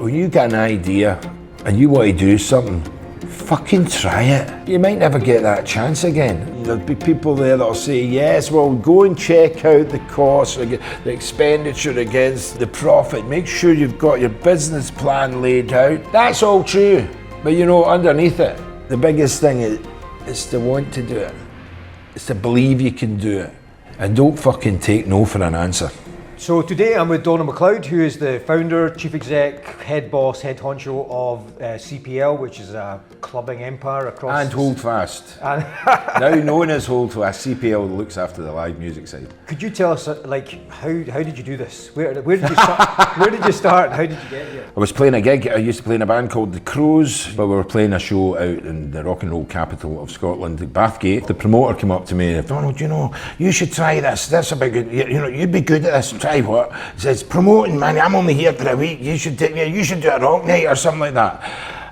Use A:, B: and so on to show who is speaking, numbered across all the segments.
A: when you get an idea and you want to do something, fucking try it. You might never get that chance again. There'll be people there that'll say, yes, well, go and check out the cost, the expenditure against the profit. Make sure you've got your business plan laid out. That's all true. But you know, underneath it, the biggest thing is to want to do it. It's to believe you can do it. And don't fucking take no for an answer.
B: So today I'm with Donald Macleod, who is the founder, chief exec, head boss, head honcho of CPL, which is a clubbing empire across...
A: And Holdfast. Now known as Holdfast, CPL looks after the live music side.
B: Could you tell us, like, how did you do this? Where did you start? Where did you start? How did you get here?
A: I was playing a gig. I used to play in a band called The Crows, but we were playing a show out in the rock and roll capital of Scotland, Bathgate. The promoter came up to me, Donald, you know, you should try this. That's a big, you know, you'd be good at this. Try what? He says, promoting, man, I'm only here for a week. You should do a rock night or something like that.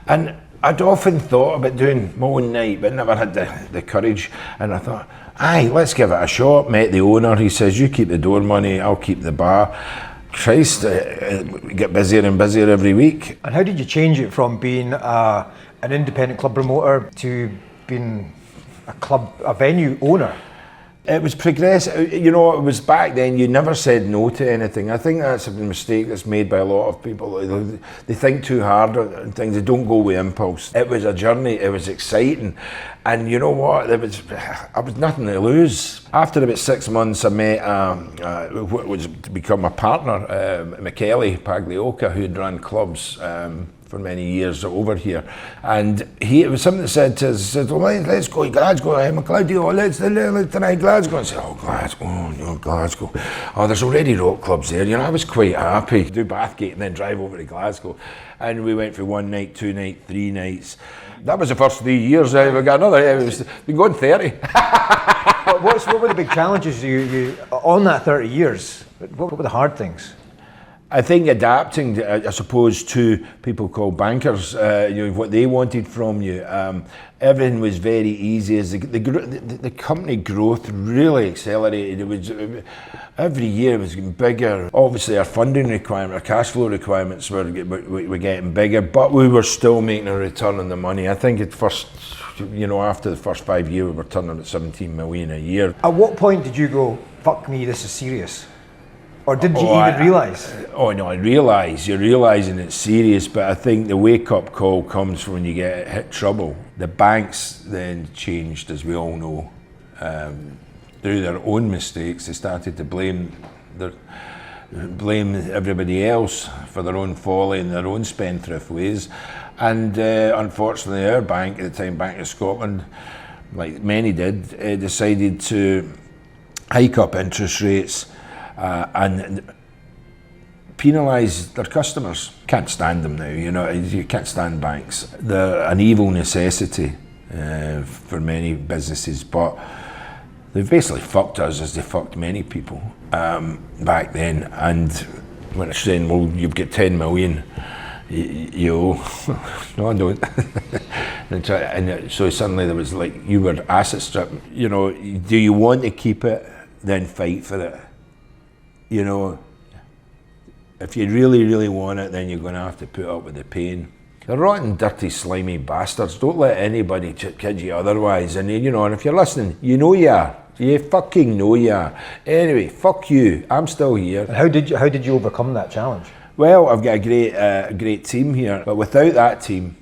A: And I'd often thought about doing my own night, but never had the courage. And I thought, aye, let's give it a shot. Met the owner. He says, you keep the door money, I'll keep the bar. Christ, we get busier and busier every week.
B: And how did you change it from being an independent club promoter to being a venue owner?
A: It was progressive. You know, it was back then, you never said no to anything. I think that's a mistake that's made by a lot of people. They think too hard on things, they don't go with impulse. It was a journey, it was exciting. And you know what, I was nothing to lose. After about 6 months, I met what was to become a partner, Michele Pagliocca, who'd run clubs for many years over here, and it was something that said to us, well, let's go to Glasgow. I'm Claudio, let's try Glasgow. I said, oh, Glasgow. Oh, there's already rock clubs there. You know, I was quite happy to do Bathgate and then drive over to Glasgow. And we went for 1 night, 2 nights, 3 nights. That was the first 3 years. We got another. It's been going 30.
B: What were the big challenges you on that 30 years? What were the hard things?
A: I think adapting, I suppose, to people called bankers, you know, what they wanted from you. Everything was very easy. As the company growth really accelerated. It was every year it was getting bigger. Obviously, our funding requirement, our cash flow requirements were getting bigger, but we were still making a return on the money. I think at first, you know, after the first 5 years, we were turning at 17 million a year.
B: At what point did you go, fuck me, this is serious? Or did you even realise?
A: Oh no, I realise. You're realising it's serious, but I think the wake-up call comes from when you hit trouble. The banks then changed, as we all know. Through their own mistakes, they started to blame everybody else for their own folly and their own spendthrift ways. And unfortunately, our bank at the time, Bank of Scotland, like many did, decided to hike up interest rates and penalise their customers. Can't stand them now, you know, you can't stand banks. They're an evil necessity for many businesses, but they've basically fucked us as they fucked many people back then. And when they're saying, well, you've got 10 million, you owe. No, I don't. And so suddenly there was like, you were asset stripped. You know, do you want to keep it? Then fight for it. You know, if you really, really want it, then you're going to have to put up with the pain. They're rotten, dirty, slimy bastards. Don't let anybody kid you otherwise. And you know, and if you're listening, you know you are. You fucking know you are. Anyway, fuck you. I'm still here.
B: And how did you overcome that challenge?
A: Well, I've got a great team here, but without that team,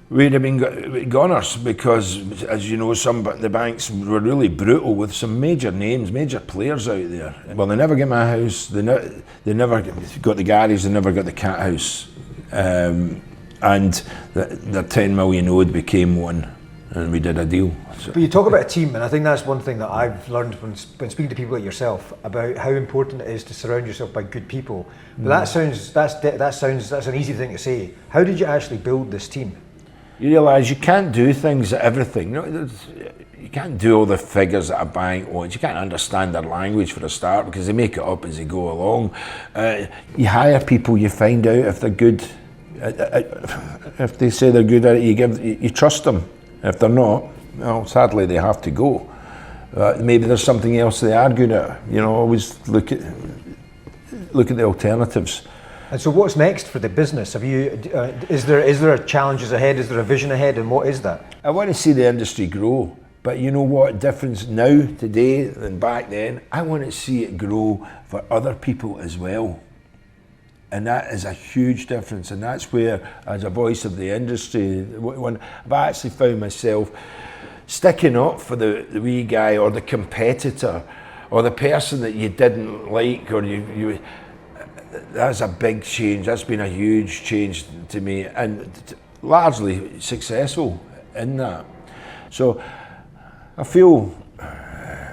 A: we'd have been goners, because, as you know, the banks were really brutal with some major names, major players out there. Well, they never got my house, they never got the garage, they never got the cat house. And the 10 million owed became one, and we did a deal. So.
B: But you talk about a team, and I think that's one thing that I've learned when speaking to people like yourself about how important it is to surround yourself by good people. But that's an easy thing to say. How did you actually build this team?
A: You realise you can't do things at everything. You can't do all the figures that a bank wants. You can't understand their language for a start, because they make it up as they go along. You hire people, you find out if they're good. If they say they're good at it, you trust them. If they're not, well, sadly they have to go. Maybe there's something else they are good at. You know, always look at the alternatives.
B: And so what's next for the business? Have you, is there challenges ahead? Is there a vision ahead? And what is that?
A: I want to see the industry grow. But you know what difference now, today, than back then? I want to see it grow for other people as well. And that is a huge difference. And that's where, as a voice of the industry, when I've actually found myself sticking up for the wee guy or the competitor or the person that you didn't like, or you that's a big change. That's been a huge change to me, and largely successful in that. So I feel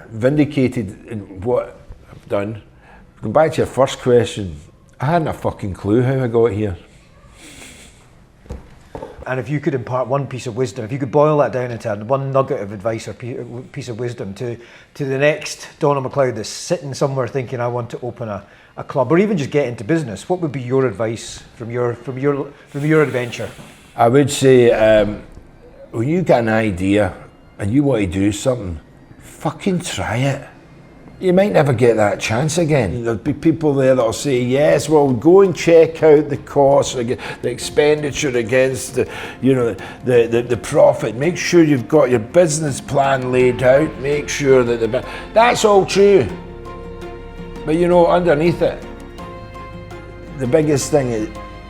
A: vindicated in what I've done. Going back to your first question, I hadn't a fucking clue how I got here.
B: And if you could impart one piece of wisdom, if you could boil that down into one nugget of advice or piece of wisdom to the next Donald Macleod that's sitting somewhere thinking, I want to open a club, or even just get into business, what would be your advice from your adventure?
A: I would say, when you get an idea and you want to do something, fucking try it. You might never get that chance again. There'll be people there that'll say, yes, well, go and check out the cost, the expenditure against the profit. Make sure you've got your business plan laid out. Make sure that that's all true. But you know, underneath it, the biggest thing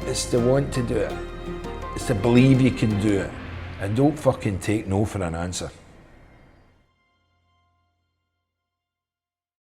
A: is to want to do it. It's to believe you can do it. And don't fucking take no for an answer.